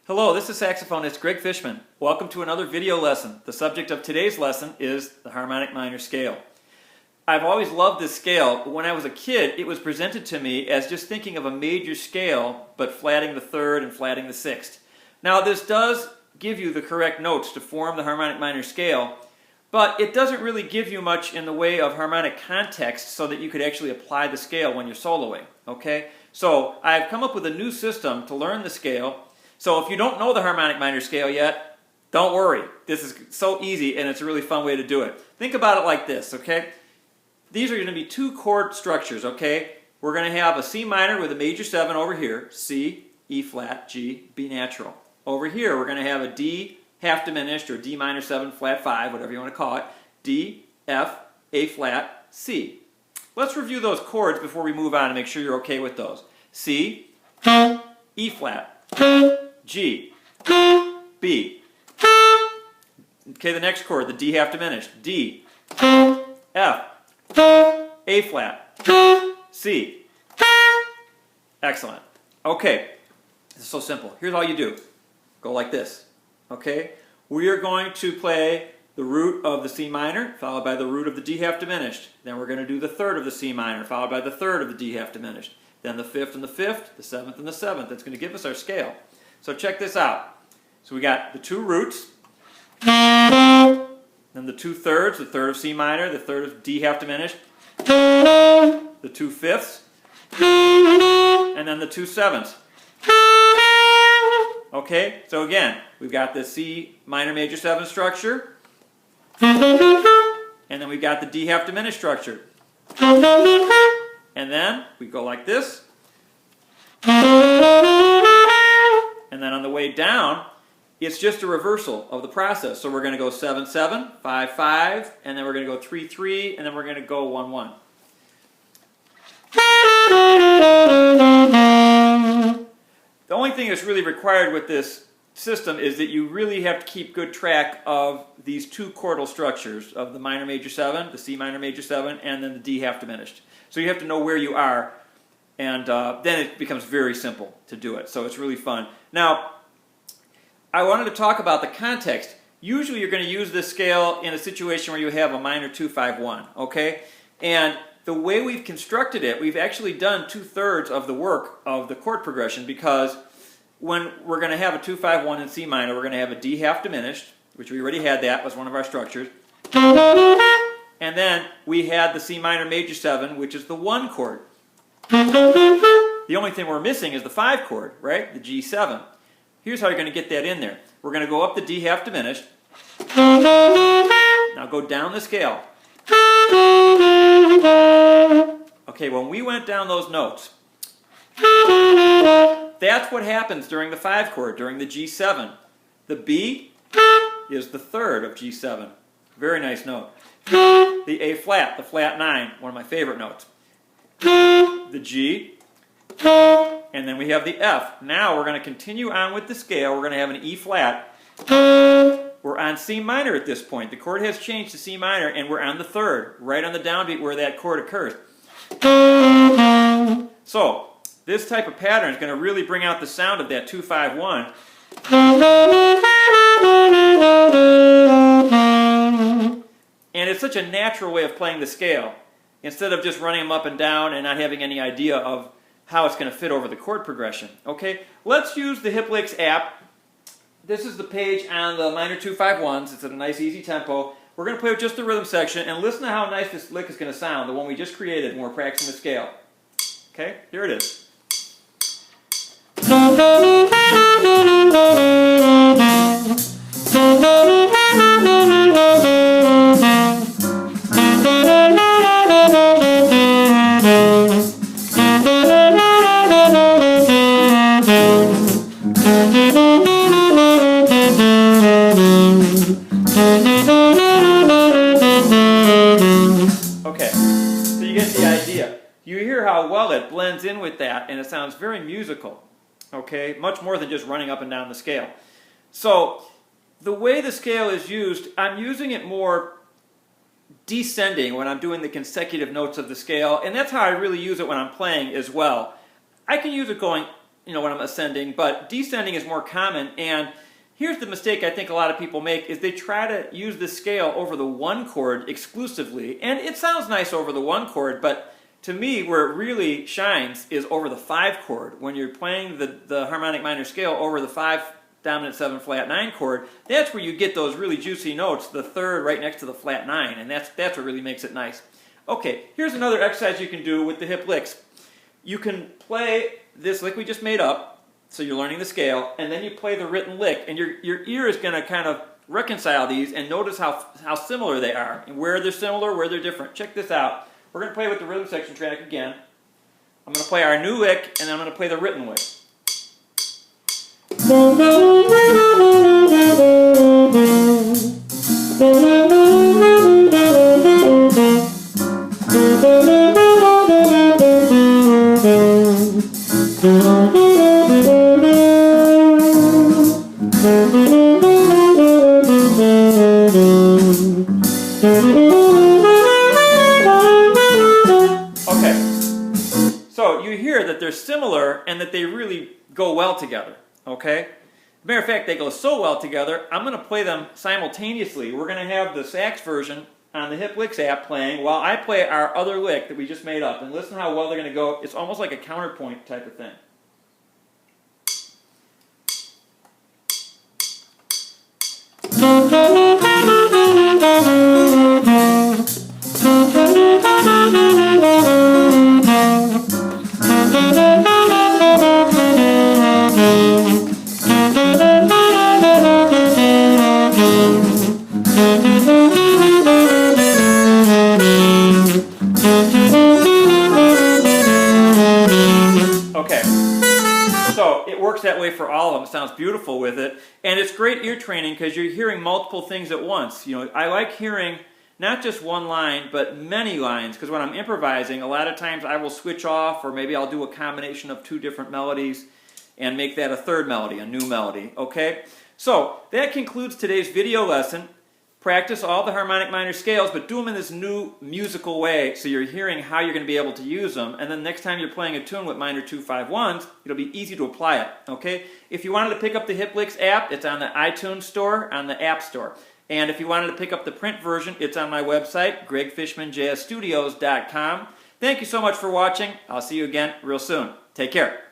Hello, this is saxophonist Greg Fishman. Welcome to another video lesson. The subject of today's lesson is the harmonic minor scale. I've always loved this scale, but when I was a kid, it was presented to me as just thinking of a major scale, but flatting the third and flatting the sixth. Now, this does give you the correct notes to form the harmonic minor scale, but it doesn't really give you much in the way of harmonic context so that you could actually apply the scale when you're soloing. Okay? So, I've come up with a new system to learn the scale. So if you don't know the harmonic minor scale yet, don't worry. This is so easy and it's a really fun way to do it. Think about it like this, okay? These are going to be two chord structures, okay? We're going to have a C minor with a major 7 over here, C, E flat, G, B natural. Over here we're going to have a D half diminished or D minor 7 flat 5, whatever you want to call it, D, F, A flat, C. Let's review those chords before we move on and make sure you're okay with those. C, E flat, G, B. Okay, the next chord, the D half diminished. D, F, A flat, C. Excellent. Okay, this is so simple. Here's all you do. Go like this. Okay? We are going to play the root of the C minor, followed by the root of the D half diminished. Then we're going to do the third of the C minor, followed by the third of the D half diminished. Then the fifth and the fifth, the seventh and the seventh. That's going to give us our scale. So check this out. So we got the two roots, then the two thirds, the third of C minor, the third of D half diminished, the two fifths, and then the two sevenths. Okay, so again, we've got the C minor major 7 structure, and then we've got the D half diminished structure. And then we go like this. And then on the way down, it's just a reversal of the process. So we're going to go 7, 7, 5, 5, and then we're going to go 3, 3, and then we're going to go 1, 1. The only thing that's really required with this system is that you really have to keep good track of these two chordal structures of the minor major 7, the C minor major 7, and then the D half diminished. So you have to know where you are, and then it becomes very simple to do it. So it's really fun. Now, I wanted to talk about the context. Usually you're going to use this scale in a situation where you have a minor 2, 5, 1, okay? And the way we've constructed it, we've actually done 2/3 of the work of the chord progression, because when we're going to have a 2, 5, 1 in C minor, we're going to have a D half diminished, which we already had. That was one of our structures. And then we had the C minor major 7, which is the 1 chord. The only thing we're missing is the 5 chord, right? The G7. Here's how you're going to get that in there. We're going to go up the D half diminished. Now go down the scale. Okay, when we went down those notes, that's what happens during the 5 chord, during the G7. The B is the third of G7. Very nice note. The A flat, the flat 9, one of my favorite notes. The G, and then we have the F. Now we're going to continue on with the scale. We're going to have an E flat. We're on C minor at this point. The chord has changed to C minor, and we're on the third, right on the downbeat where that chord occurs. So, this type of pattern is going to really bring out the sound of that 2, 5, 1. And it's such a natural way of playing the scale, instead of just running them up and down and not having any idea of how it's going to fit over the chord progression. Okay, let's use the Hip Licks app. This is the page on the minor 2, 5, 1s. It's at a nice easy tempo. We're going to play with just the rhythm section, and listen to how nice this lick is going to sound, the one we just created when we're practicing the scale. Okay, here it is. Okay, so you get the idea. You hear how well it blends in with that, and it sounds very musical. Okay, much more than just running up and down the scale. So, the way the scale is used, I'm using it more descending when I'm doing the consecutive notes of the scale, and that's how I really use it when I'm playing as well. I can use it going when I'm ascending, but descending is more common. And here's the mistake I think a lot of people make is they try to use this scale over the 1 chord exclusively, and it sounds nice over the 1 chord, but to me where it really shines is over the 5 chord. When you're playing the harmonic minor scale over the 5 dominant 7 flat 9 chord, that's where you get those really juicy notes, the 3rd right next to the flat 9, and that's what really makes it nice. Okay, here's another exercise you can do with the hip licks. You can play this lick we just made up, so you're learning the scale, and then you play the written lick, and your ear is going to kind of reconcile these and notice how similar they are, and where they're similar, where they're different. Check this out. We're going to play with the rhythm section track again. I'm going to play our new lick, and then I'm going to play the written lick. Okay, so you hear that they're similar and that they really go well together, okay? As a matter of fact, they go so well together, I'm going to play them simultaneously. We're going to have the sax version on the Hip Licks app playing while I play our other lick that we just made up. And listen how well they're going to go. It's almost like a counterpoint type of thing. Okay, so it works that way for all of them. It sounds beautiful with it, and it's great ear training because you're hearing multiple things at once. I like hearing not just one line, but many lines, because when I'm improvising, a lot of times I will switch off, or maybe I'll do a combination of 2 different melodies and make that a 3rd melody, a new melody, okay? So that concludes today's video lesson. Practice all the harmonic minor scales, but do them in this new musical way so you're hearing how you're going to be able to use them, and then next time you're playing a tune with minor 2-5-1s, it'll be easy to apply it, okay? If you wanted to pick up the Hip Licks app, it's on the iTunes store, on the App Store. And if you wanted to pick up the print version, it's on my website, gregfishmanjsstudios.com. Thank you so much for watching. I'll see you again real soon. Take care.